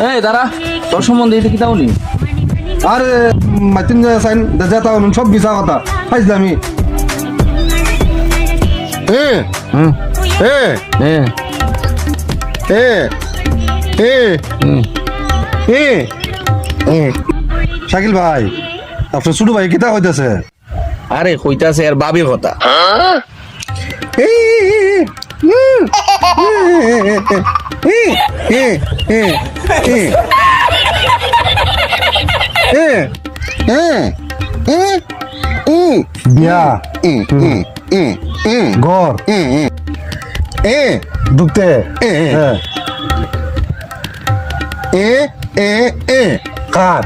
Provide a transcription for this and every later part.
এই দাঁড়া, তোর সম্বন্ধে এটা কি তাওনি? আরে মাতিন সাইন যেটা সব মিছা কথা ফাইজলামি। এ এ এ এ এ এ এ শাকিল ভাই, আপনার ছোট ভাই কিতা কইতাছে? আরে কইতাছে আর বাবির কথা। বিয়া ঘর ঢুকতে কার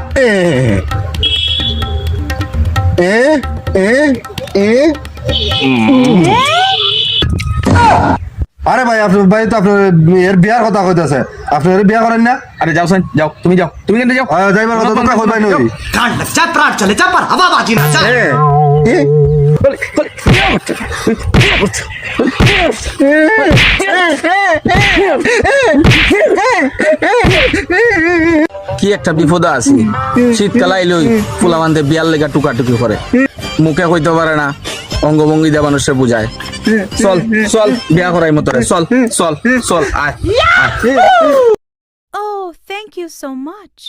আরে ভাই, আপনার ভাই তো আপনার এর বিয়ার কথা কইতাছে, আপনার বিয়া করেন না? আরে যাও সাইন, যাও, তুমি যাও, তুমি কেন যাও? যাইবার কথা তো কইবাই নই। কান লাগছে প্রাণ চলে চাপার হাওয়া বাজি না যা। কি একটা বিপদ আছে, শীতকাল আইলই ফুলামানতে বিয়ার লেগা টুকাটুকি করে, মুখে কইতে পারে না, অঙ্গভঙ্গি দিয়ে মানুষে বুঝায়। চল চল বিয়া করাই মতরে, চল চল চল আয়। Oh, thank you so much.